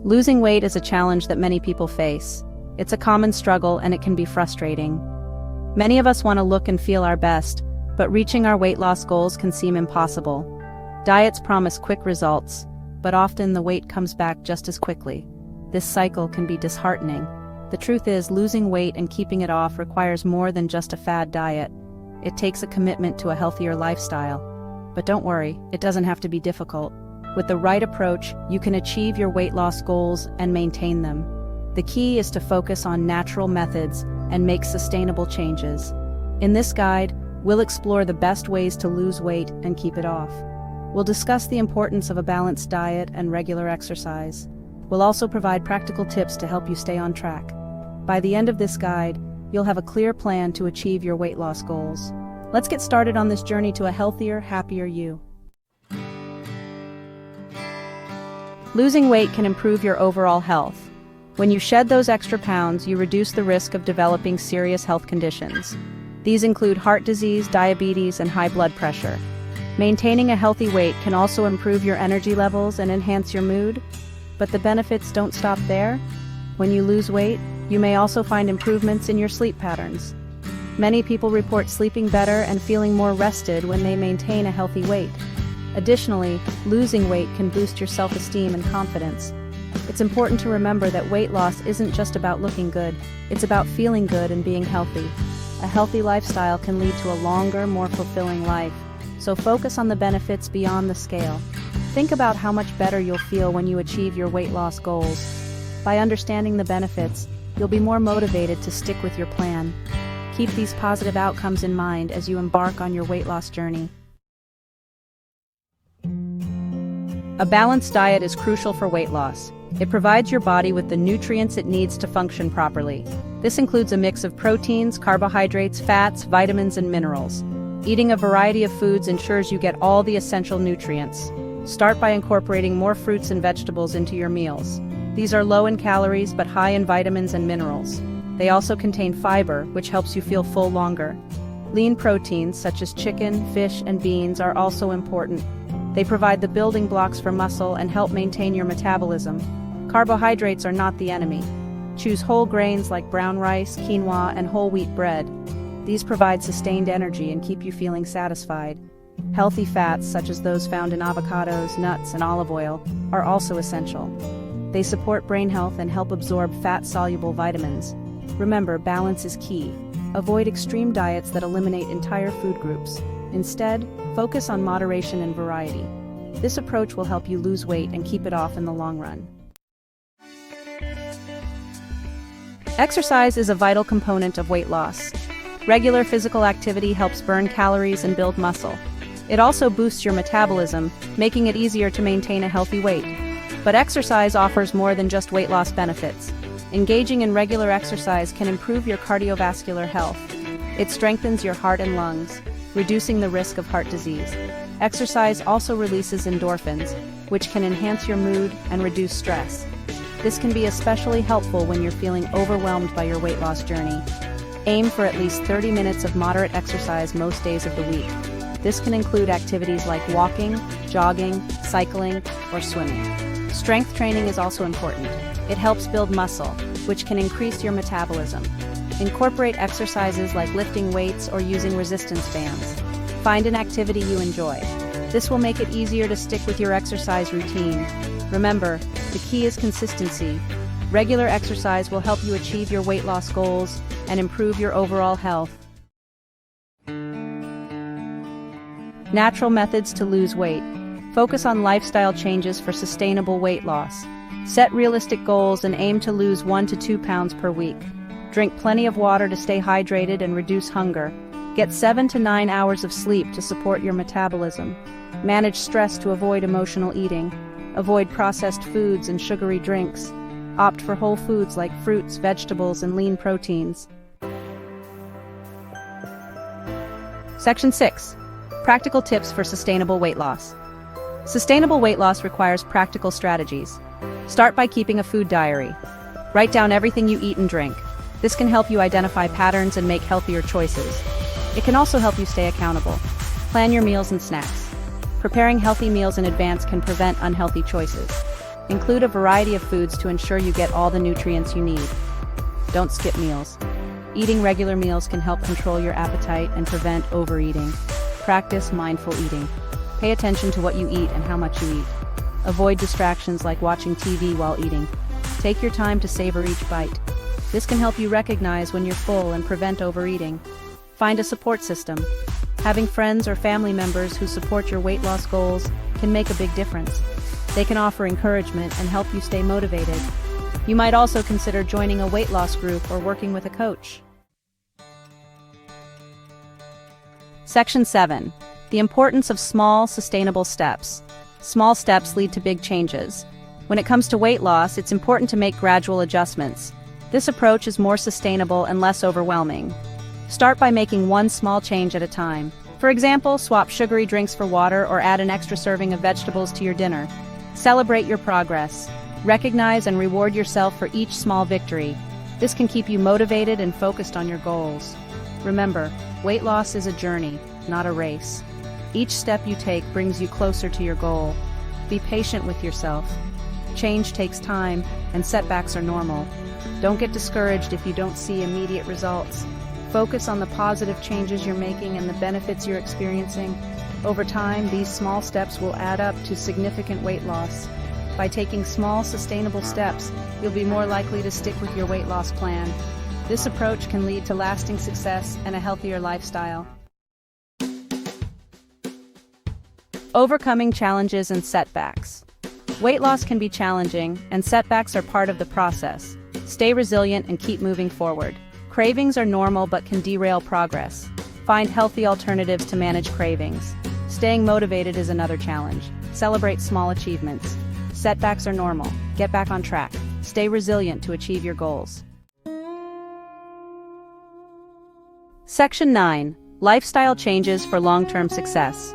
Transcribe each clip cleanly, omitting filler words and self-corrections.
Losing weight is a challenge that many people face. It's a common struggle and it can be frustrating. Many of us want to look and feel our best, but reaching our weight loss goals can seem impossible. Diets promise quick results, but often the weight comes back just as quickly. This cycle can be disheartening. The truth is, losing weight and keeping it off requires more than just a fad diet. It takes a commitment to a healthier lifestyle. But don't worry, it doesn't have to be difficult. With the right approach, you can achieve your weight loss goals and maintain them. The key is to focus on natural methods and make sustainable changes. In this guide, we'll explore the best ways to lose weight and keep it off. We'll discuss the importance of a balanced diet and regular exercise. We'll also provide practical tips to help you stay on track. By the end of this guide, you'll have a clear plan to achieve your weight loss goals. Let's get started on this journey to a healthier, happier you. Losing weight can improve your overall health. When you shed those extra pounds, you reduce the risk of developing serious health conditions. These include heart disease, diabetes, and high blood pressure. Maintaining a healthy weight can also improve your energy levels and enhance your mood. But the benefits don't stop there. When you lose weight, you may also find improvements in your sleep patterns. Many people report sleeping better and feeling more rested when they maintain a healthy weight. Additionally, losing weight can boost your self-esteem and confidence. It's important to remember that weight loss isn't just about looking good, it's about feeling good and being healthy. A healthy lifestyle can lead to a longer, more fulfilling life, so focus on the benefits beyond the scale. Think about how much better you'll feel when you achieve your weight loss goals. By understanding the benefits, you'll be more motivated to stick with your plan. Keep these positive outcomes in mind as you embark on your weight loss journey. A balanced diet is crucial for weight loss. It provides your body with the nutrients it needs to function properly. This includes a mix of proteins, carbohydrates, fats, vitamins, and minerals. Eating a variety of foods ensures you get all the essential nutrients. Start by incorporating more fruits and vegetables into your meals. These are low in calories but high in vitamins and minerals. They also contain fiber, which helps you feel full longer. Lean proteins, such as chicken, fish, and beans, are also important. They provide the building blocks for muscle and help maintain your metabolism. Carbohydrates are not the enemy. Choose whole grains like brown rice, quinoa, and whole wheat bread. These provide sustained energy and keep you feeling satisfied. Healthy fats, such as those found in avocados, nuts, and olive oil, are also essential. They support brain health and help absorb fat-soluble vitamins. Remember, balance is key. Avoid extreme diets that eliminate entire food groups. Instead, focus on moderation and variety. This approach will help you lose weight and keep it off in the long run. Exercise is a vital component of weight loss. Regular physical activity helps burn calories and build muscle. It also boosts your metabolism, making it easier to maintain a healthy weight. But exercise offers more than just weight loss benefits. Engaging in regular exercise can improve your cardiovascular health. It strengthens your heart and lungs, reducing the risk of heart disease. Exercise also releases endorphins, which can enhance your mood and reduce stress. This can be especially helpful when you're feeling overwhelmed by your weight loss journey. Aim for at least 30 minutes of moderate exercise most days of the week. This can include activities like walking, jogging, cycling, or swimming. Strength training is also important. It helps build muscle, which can increase your metabolism. Incorporate exercises like lifting weights or using resistance bands. Find an activity you enjoy. This will make it easier to stick with your exercise routine. Remember, the key is consistency. Regular exercise will help you achieve your weight loss goals and improve your overall health. Natural methods to lose weight. Focus on lifestyle changes for sustainable weight loss. Set realistic goals and aim to lose 1 to 2 pounds per week. Drink plenty of water to stay hydrated and reduce hunger. Get 7 to 9 hours of sleep to support your metabolism. Manage stress to avoid emotional eating. Avoid processed foods and sugary drinks. Opt for whole foods like fruits, vegetables, and lean proteins. Section 6. Practical tips for sustainable weight loss. Sustainable weight loss requires practical strategies. Start by keeping a food diary. Write down everything you eat and drink. This can help you identify patterns and make healthier choices. It can also help you stay accountable. Plan your meals and snacks. Preparing healthy meals in advance can prevent unhealthy choices. Include a variety of foods to ensure you get all the nutrients you need. Don't skip meals. Eating regular meals can help control your appetite and prevent overeating. Practice mindful eating. Pay attention to what you eat and how much you eat. Avoid distractions like watching TV while eating. Take your time to savor each bite. This can help you recognize when you're full and prevent overeating. Find a support system. Having friends or family members who support your weight loss goals can make a big difference. They can offer encouragement and help you stay motivated. You might also consider joining a weight loss group or working with a coach. Section 7. The importance of small, sustainable steps. Small steps lead to big changes. When it comes to weight loss, it's important to make gradual adjustments. This approach is more sustainable and less overwhelming. Start by making one small change at a time. For example, swap sugary drinks for water or add an extra serving of vegetables to your dinner. Celebrate your progress. Recognize and reward yourself for each small victory. This can keep you motivated and focused on your goals. Remember, weight loss is a journey, not a race. Each step you take brings you closer to your goal. Be patient with yourself. Change takes time, and setbacks are normal. Don't get discouraged if you don't see immediate results. Focus on the positive changes you're making and the benefits you're experiencing. Over time, these small steps will add up to significant weight loss. By taking small, sustainable steps, you'll be more likely to stick with your weight loss plan. This approach can lead to lasting success and a healthier lifestyle. Overcoming challenges and setbacks. Weight loss can be challenging, and setbacks are part of the process. Stay resilient and keep moving forward. Cravings are normal but can derail progress. Find healthy alternatives to manage cravings. Staying motivated is another challenge. Celebrate small achievements. Setbacks are normal. Get back on track. Stay resilient to achieve your goals. Section 9. Lifestyle changes for long-term success.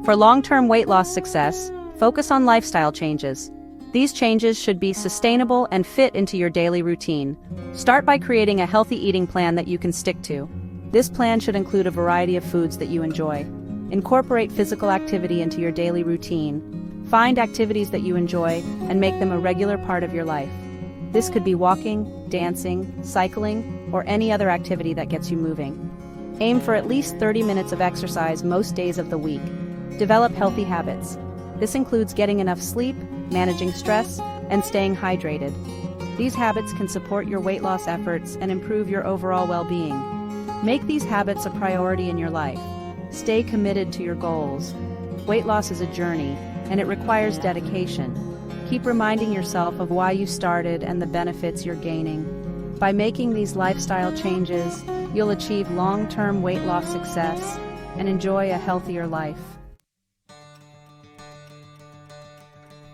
For long-term weight loss success, focus on lifestyle changes. These changes should be sustainable and fit into your daily routine. Start by creating a healthy eating plan that you can stick to. This plan should include a variety of foods that you enjoy. Incorporate physical activity into your daily routine. Find activities that you enjoy and make them a regular part of your life. This could be walking, dancing, cycling, or any other activity that gets you moving. Aim for at least 30 minutes of exercise most days of the week. Develop healthy habits. This includes getting enough sleep, managing stress, and staying hydrated. These habits can support your weight loss efforts and improve your overall well-being. Make these habits a priority in your life. Stay committed to your goals. Weight loss is a journey, and it requires dedication. Keep reminding yourself of why you started and the benefits you're gaining. By making these lifestyle changes, you'll achieve long-term weight loss success and enjoy a healthier life.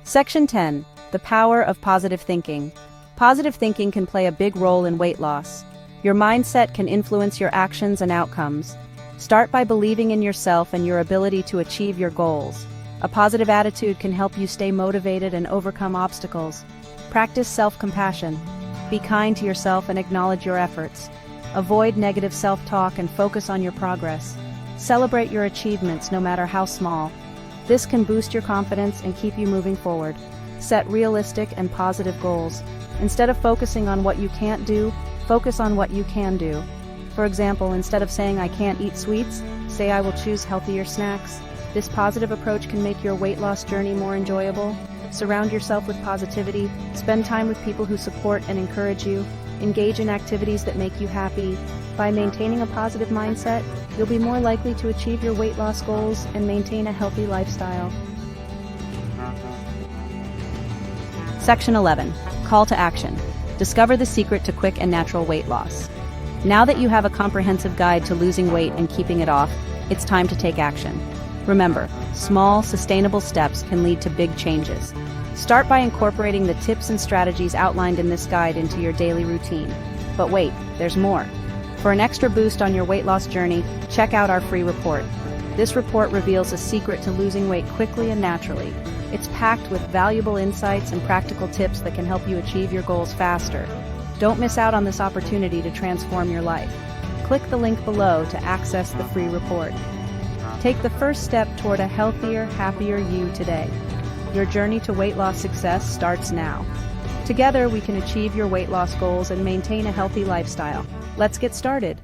Section 10. The power of positive thinking. Positive thinking can play a big role in weight loss. Your mindset can influence your actions and outcomes. Start by believing in yourself and your ability to achieve your goals. A positive attitude can help you stay motivated and overcome obstacles. Practice self-compassion. Be kind to yourself and acknowledge your efforts. Avoid negative self-talk and focus on your progress. Celebrate your achievements no matter how small. This can boost your confidence and keep you moving forward. Set realistic and positive goals. Instead of focusing on what you can't do, focus on what you can do. For example, instead of saying I can't eat sweets, say I will choose healthier snacks. This positive approach can make your weight loss journey more enjoyable. Surround yourself with positivity. Spend time with people who support and encourage you. Engage in activities that make you happy. By maintaining a positive mindset, you'll be more likely to achieve your weight loss goals and maintain a healthy lifestyle. Section 11. Call to action. Discover the secret to quick and natural weight loss. Now that you have a comprehensive guide to losing weight and keeping it off, it's time to take action. Remember, small, sustainable steps can lead to big changes. Start by incorporating the tips and strategies outlined in this guide into your daily routine. But wait, there's more. For an extra boost on your weight loss journey, check out our free report. This report reveals a secret to losing weight quickly and naturally. It's packed with valuable insights and practical tips that can help you achieve your goals faster. Don't miss out on this opportunity to transform your life. Click the link below to access the free report. Take the first step toward a healthier, happier you today. Your journey to weight loss success starts now. Together, we can achieve your weight loss goals and maintain a healthy lifestyle. Let's get started.